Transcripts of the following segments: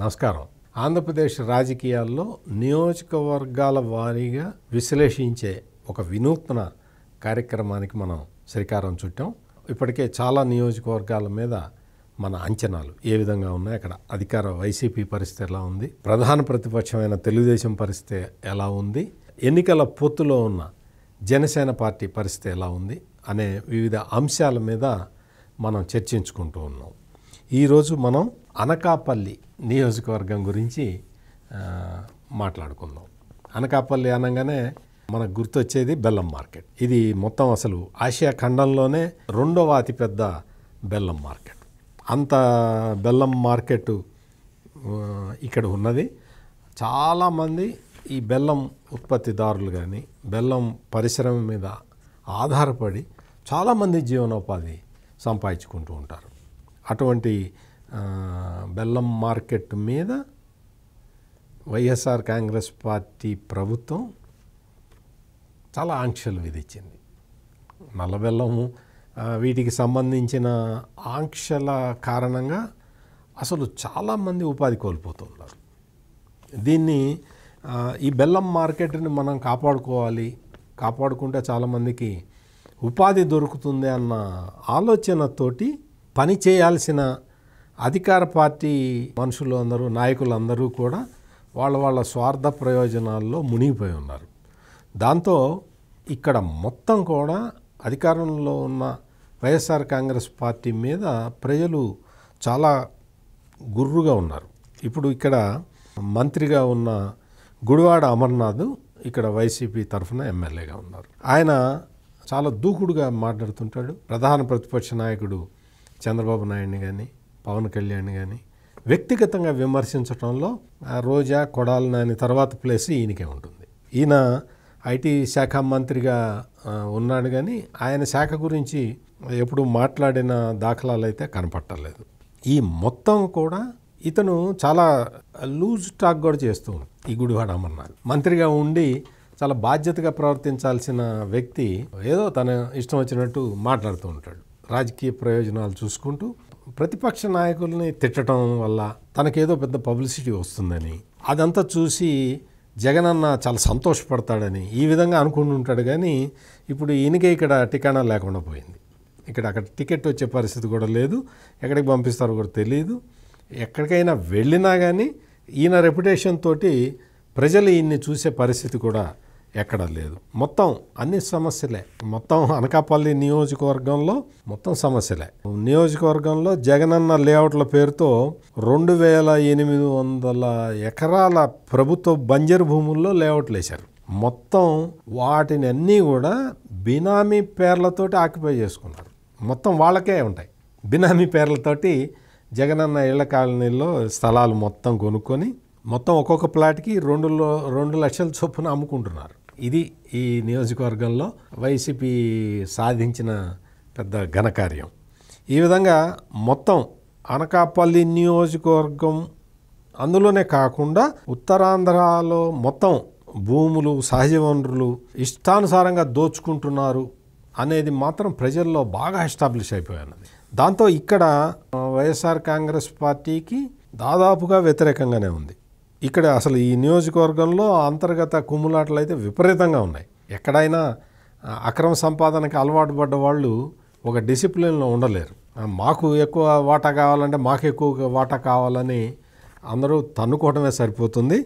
నమస్కారం. ఆంధ్రప్రదేశ్ రాజకీయాల్లో నియోజకవర్గాల వారీగా విశ్లేషించే ఒక వినూత్న కార్యక్రమానికి మనం శ్రీకారం చుట్టాం. ఇప్పటికే చాలా నియోజకవర్గాల మీద మన అంచనాలు ఏ విధంగా ఉన్నాయి, అక్కడ అధికార వైసీపీ పరిస్థితి ఎలా ఉంది, ప్రధాన ప్రతిపక్షమైన తెలుగుదేశం పరిస్థితి ఎలా ఉంది, ఎన్నికల పొత్తులో ఉన్న జనసేన పార్టీ పరిస్థితి ఎలా ఉంది అనే వివిధ అంశాల మీద మనం చర్చించుకుంటూ ఉన్నాం. ఈరోజు మనం అనకాపల్లి నియోజకవర్గం గురించి మాట్లాడుకుందాం. అనకాపల్లి అనగానే మనకు గుర్తొచ్చేది బెల్లం మార్కెట్. ఇది మొత్తం అసలు ఆసియా ఖండంలోనే రెండవ అతిపెద్ద బెల్లం మార్కెట్. అంత బెల్లం మార్కెట్ ఇక్కడ ఉన్నది. చాలామంది ఈ బెల్లం ఉత్పత్తిదారులు కానీ బెల్లం పరిశ్రమ మీద ఆధారపడి చాలామంది జీవనోపాధి సంపాదించుకుంటూ ఉంటారు. అటువంటి బెల్లం మార్కెట్ మీద వైఎస్ఆర్ కాంగ్రెస్ పార్టీ ప్రభుత్వం చాలా ఆంక్షలు విధించింది. నల్ల బెల్లము వీటికి సంబంధించిన ఆంక్షల కారణంగా అసలు చాలామంది ఉపాధి కోల్పోతున్నారు. దీన్ని ఈ బెల్లం మార్కెట్ని మనం కాపాడుకోవాలి, కాపాడుకుంటే చాలామందికి ఉపాధి దొరుకుతుంది అన్న ఆలోచనతోటి పని చేయాల్సిన అధికార పార్టీ మనుషులు అందరూ, నాయకులందరూ కూడా వాళ్ళ స్వార్థ ప్రయోజనాల్లో మునిగిపోయి ఉన్నారు. దాంతో ఇక్కడ మొత్తం కూడా అధికారంలో ఉన్న వైఎస్ఆర్ కాంగ్రెస్ పార్టీ మీద ప్రజలు చాలా గుర్రుగా ఉన్నారు. ఇప్పుడు ఇక్కడ మంత్రిగా ఉన్న గుడివాడ అమర్నాథ్ ఇక్కడ వైసీపీ తరఫున ఎమ్మెల్యేగా ఉన్నారు. ఆయన చాలా దూకుడుగా మాట్లాడుతుంటాడు. ప్రధాన ప్రతిపక్ష నాయకుడు చంద్రబాబు నాయుడిని కానీ పవన్ కళ్యాణ్ కానీ వ్యక్తిగతంగా విమర్శించడంలో రోజా, కొడాలి నాని తర్వాత ప్లేస్ ఈయనకే ఉంటుంది. ఈయన ఐటీ శాఖ మంత్రిగా ఉన్నాడు కానీ ఆయన శాఖ గురించి ఎప్పుడు మాట్లాడిన దాఖలాలు అయితే కనపట్టలేదు. ఈ మొత్తం కూడా ఇతను చాలా లూజ్ టాక్ కూడా చేస్తూ ఉంటాడు. ఈ గుడివాడ అమర్నాథ్ మంత్రిగా ఉండి చాలా బాధ్యతగా ప్రవర్తించాల్సిన వ్యక్తి ఏదో తన ఇష్టం వచ్చినట్టు మాట్లాడుతూ ఉంటాడు. రాజకీయ ప్రయోజనాలు చూసుకుంటూ ప్రతిపక్ష నాయకుల్ని తిట్టడం వల్ల తనకేదో పెద్ద పబ్లిసిటీ వస్తుందని, అదంతా చూసి జగనన్న చాలా సంతోషపడతాడని ఈ విధంగా అనుకుంటుంటాడు. కానీ ఇప్పుడు ఈయనకే ఇక్కడ టికాణా లేకుండా పోయింది. అక్కడ టికెట్ వచ్చే పరిస్థితి కూడా లేదు. ఎక్కడికి పంపిస్తారో కూడా తెలియదు. ఎక్కడికైనా వెళ్ళినా కానీ ఈయన రెప్యుటేషన్ తోటి ప్రజలు ఈయన్ని చూసే పరిస్థితి కూడా ఎక్కడా లేదు. మొత్తం అన్ని సమస్యలే. మొత్తం అనకాపల్లి నియోజకవర్గంలో మొత్తం సమస్యలే. నియోజకవర్గంలో జగనన్న లేఅవుట్ల పేరుతో 2800 ఎకరాల ప్రభుత్వ బంజరు భూముల్లో లేఅవుట్లు వేశారు. మొత్తం వాటిని అన్నీ కూడా బినామీ పేర్లతోటి ఆక్యుపై చేసుకున్నారు. మొత్తం వాళ్ళకే ఉంటాయి. బినామీ పేర్లతోటి జగనన్న ఇళ్ల కాలనీలో స్థలాలు మొత్తం కొనుక్కొని మొత్తం ఒక్కొక్క ప్లాట్కి 2 లక్షల చొప్పున అమ్ముకుంటున్నారు. ఇది ఈ నియోజకవర్గంలో వైసీపీ సాధించిన పెద్ద ఘనకార్యం. ఈ విధంగా మొత్తం అనకాపల్లి నియోజకవర్గం అందులోనే కాకుండా ఉత్తరాంధ్రలో మొత్తం భూములు, సహజ వనరులు ఇష్టానుసారంగా దోచుకుంటున్నారు అనేది మాత్రం ప్రజల్లో బాగా ఎస్టాబ్లిష్ అయిపోయినది. దాంతో ఇక్కడ వైఎస్ఆర్ కాంగ్రెస్ పార్టీకి దాదాపుగా వ్యతిరేకంగానే ఉంది. ఇక్కడ అసలు ఈ నియోజకవర్గంలో అంతర్గత కుమ్ములాటలు అయితే విపరీతంగా ఉన్నాయి. ఎక్కడైనా అక్రమ సంపాదనకి అలవాటు పడ్డ వాళ్ళు ఒక డిసిప్లిన్లో ఉండలేరు. మాకు ఎక్కువ వాటా కావాలంటే మాకు ఎక్కువ వాటా కావాలని అందరూ తన్నుకోవడమే సరిపోతుంది.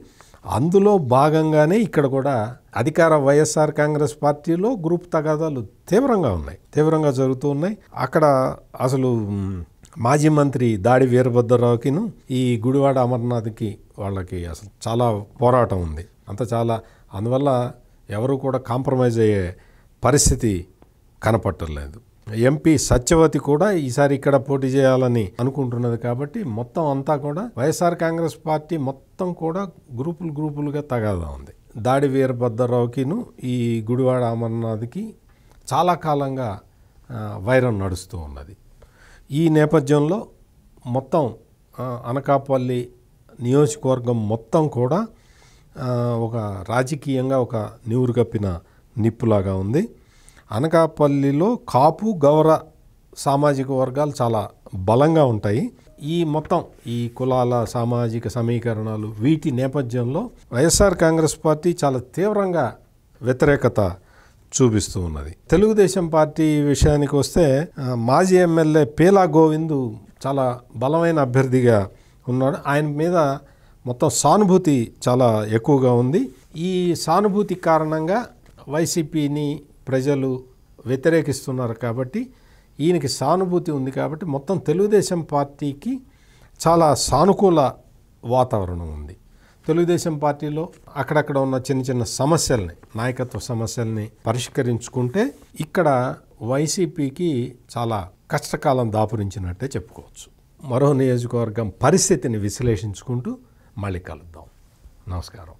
అందులో భాగంగానే ఇక్కడ కూడా అధికార వైఎస్ఆర్ కాంగ్రెస్ పార్టీలో గ్రూప్ తగాదాలు తీవ్రంగా జరుగుతూ ఉన్నాయి. అక్కడ అసలు మాజీ మంత్రి దాడి వీరభద్రరావుకిను ఈ గుడివాడ అమర్నాథ్కి వాళ్ళకి అసలు చాలా పోరాటం ఉంది. అందువల్ల ఎవరు కూడా కాంప్రమైజ్ అయ్యే పరిస్థితి కనపట్టలేదు. ఎంపీ సత్యవతి కూడా ఈసారి ఇక్కడ పోటీ చేయాలని అనుకుంటున్నది. కాబట్టి మొత్తం అంతా కూడా వైఎస్ఆర్ కాంగ్రెస్ పార్టీ మొత్తం కూడా గ్రూపులుగా తగాదా ఉంది. దాడి వీరభద్రరావుకిను ఈ గుడివాడ అమర్నాథ్కి చాలా కాలంగా వైరం నడుస్తూ ఉన్నది. ఈ నేపథ్యంలో మొత్తం అనకాపల్లి నియోజకవర్గం మొత్తం కూడా ఒక రాజకీయంగా ఒక నివురు కప్పిన నిప్పులాగా ఉంది. అనకాపల్లిలో కాపు, గౌర సామాజిక వర్గాలు చాలా బలంగా ఉంటాయి. ఈ మొత్తం ఈ కులాల సామాజిక సమీకరణాలు వీటి నేపథ్యంలో వైఎస్ఆర్ కాంగ్రెస్ పార్టీ చాలా తీవ్రంగా వ్యతిరేకత చూపిస్తూ ఉన్నది. తెలుగుదేశం పార్టీ విషయానికి వస్తే మాజీ ఎమ్మెల్యే పీలా గోవిందు చాలా బలమైన అభ్యర్థిగా ఉన్నాడు. ఆయన మీద మొత్తం సానుభూతి చాలా ఎక్కువగా ఉంది. ఈ సానుభూతి కారణంగా వైసీపీని ప్రజలు వ్యతిరేకిస్తున్నారు కాబట్టి ఈయనకి సానుభూతి ఉంది కాబట్టి మొత్తం తెలుగుదేశం పార్టీకి చాలా సానుకూల వాతావరణం ఉంది. తెలుగుదేశం పార్టీలో అక్కడక్కడ ఉన్న చిన్న చిన్న సమస్యల్ని, నాయకత్వ సమస్యల్ని పరిష్కరించుకుంటే ఇక్కడ వైసీపీకి చాలా కష్టకాలం దాపురించినట్టే చెప్పుకోవచ్చు. మరో నియోజకవర్గం పరిస్థితిని విశ్లేషించుకుంటూ మళ్ళీ కలుద్దాం. నమస్కారం.